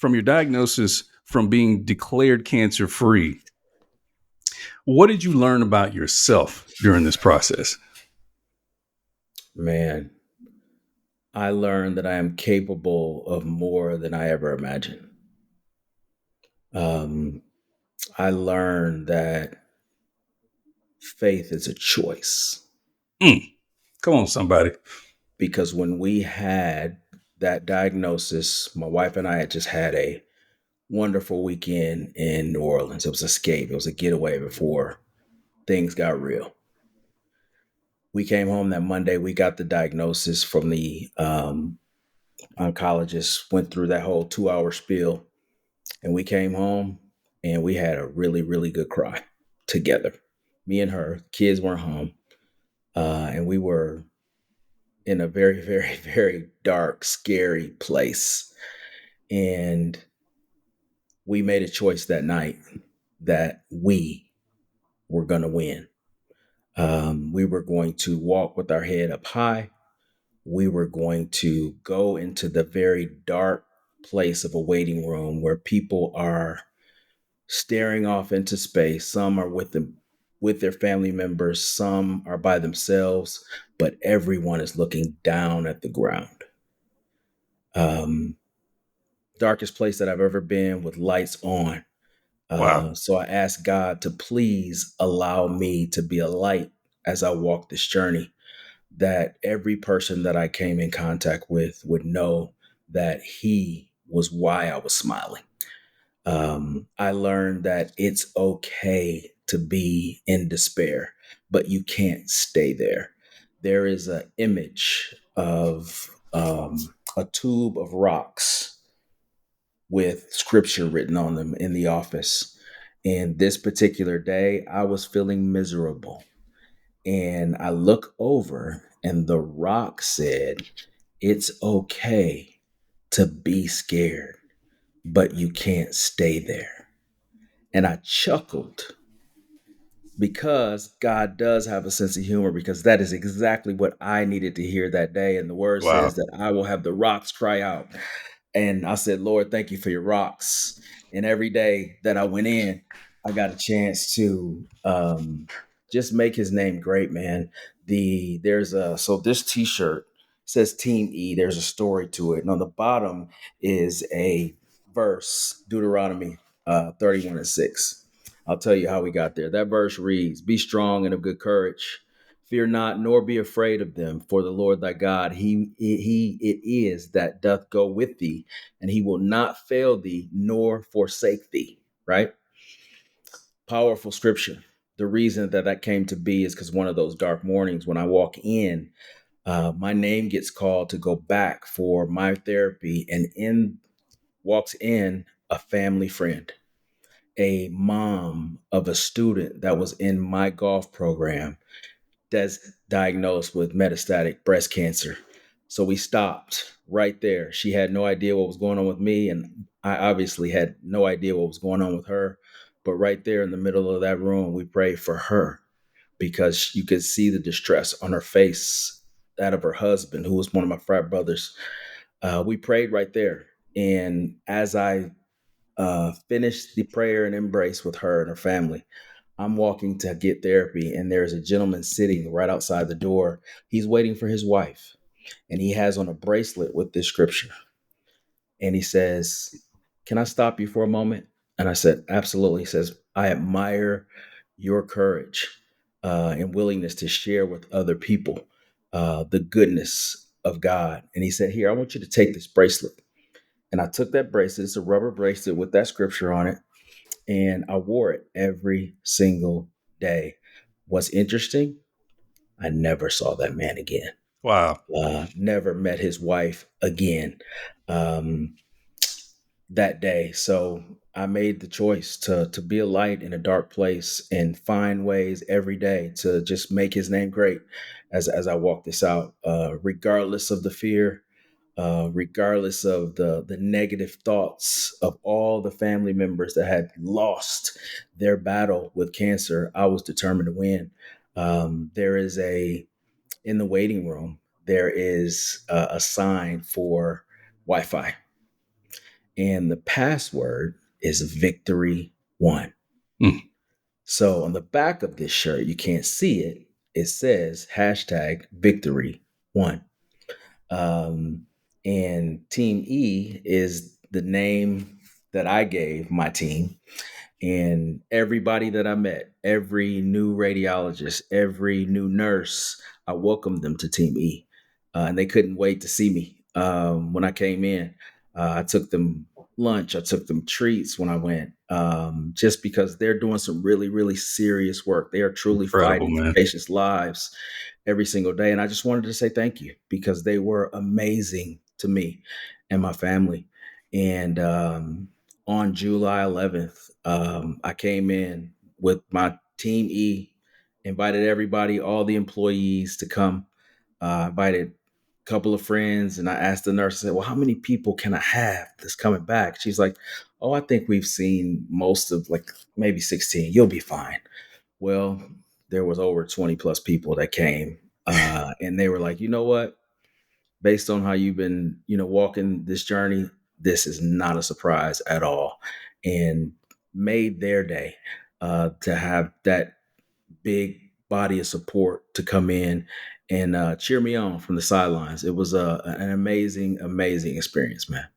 from your diagnosis, from being declared cancer free, what did you learn about yourself during this process? Man, I learned that I am capable of more than I ever imagined. Um, I learned that faith is a choice Mm, come on, somebody. because when we had that diagnosis, my wife and I had just had a wonderful weekend in New Orleans. It was escape. It was a getaway before things got real. We came home that Monday. We got the diagnosis from the oncologist. Went through that whole 2 hour spiel, and we came home and we had a really, really good cry together. Me and her. Kids weren't home, and we were in a very, very, very dark, scary place. And we made a choice that night that we were going to win. We were going to walk with our head up high. We were going to go into the very dark place of a waiting room where people are staring off into space. Some are with their family members, some are by themselves, but everyone is looking down at the ground. Um, Darkest place that I've ever been with lights on. Wow. So I asked God to please allow me to be a light as I walk this journey, that every person that I came in contact with would know that He was why I was smiling. I learned that it's okay to be in despair, but you can't stay there. There is an image of a tube of rocks with scripture written on them in the office. And this particular day, I was feeling miserable. And I look over, and the rock said, "It's okay to be scared, but you can't stay there." And I chuckled because God does have a sense of humor, because that is exactly what I needed to hear that day. And the word Wow. says that I will have the rocks cry out. And I said, "Lord, thank you for your rocks." And every day that I went in, I got a chance to just make his name great, man. So this T-shirt says Team E. There's a story to it, and on the bottom is a verse, Deuteronomy 31:6. I'll tell you how we got there. That verse reads, "Be strong and of good courage. Fear not, nor be afraid of them, for the Lord thy God, he it is that doth go with thee, and he will not fail thee nor forsake thee." Right? Powerful scripture. The reason that that came to be is because one of those dark mornings when I walk in, my name gets called to go back for my therapy, and in walks in a family friend, a mom of a student that was in my golf program that's diagnosed with metastatic breast cancer. So we stopped right there. She had no idea what was going on with me, and I obviously had no idea what was going on with her. But right there in the middle of that room, we prayed for her because you could see the distress on her face, that of her husband, who was one of my frat brothers. We prayed right there. And as I finished the prayer and embrace with her and her family, I'm walking to get therapy, and there's a gentleman sitting right outside the door. He's waiting for his wife, and he has on a bracelet with this scripture. And he says, "Can I stop you for a moment?" And I said, "Absolutely." He says, "I admire your courage and willingness to share with other people the goodness of God." And he said, "Here, I want you to take this bracelet." And I took that bracelet. It's a rubber bracelet with that scripture on it, and I wore it every single day. What's interesting, I never saw that man again. Wow. Never met his wife again um, that day. So I made the choice to be a light in a dark place and find ways every day to just make his name great as I walk this out, regardless of the fear, regardless of the negative thoughts of all the family members that had lost their battle with cancer. I was determined to win. There is in the waiting room, there is a sign for Wi-Fi, and the password is victory one. Mm. So on the back of this shirt, you can't see it. It says hashtag victory one. Um, and Team E is the name that I gave my team. And everybody that I met, every new radiologist, every new nurse, I welcomed them to Team E. And they couldn't wait to see me when I came in. I took them lunch, I took them treats when I went, just because they're doing some really, really serious work. They are truly Incredible, fighting for man. patients' lives every single day. And I just wanted to say thank you because they were amazing to me and my family. And on July 11th, I came in with my team E, invited everybody, all the employees to come. Invited a couple of friends, and I asked the nurse, I said, well, how many people can I have that's coming back? She's like, oh, I think we've seen most of like maybe 16. You'll be fine. Well, there was over 20 plus people that came, and they were like, you know what? Based on how you've been, walking this journey, this is not a surprise at all, and made their day to have that big body of support to come in and cheer me on from the sidelines. It was an amazing, amazing experience, man.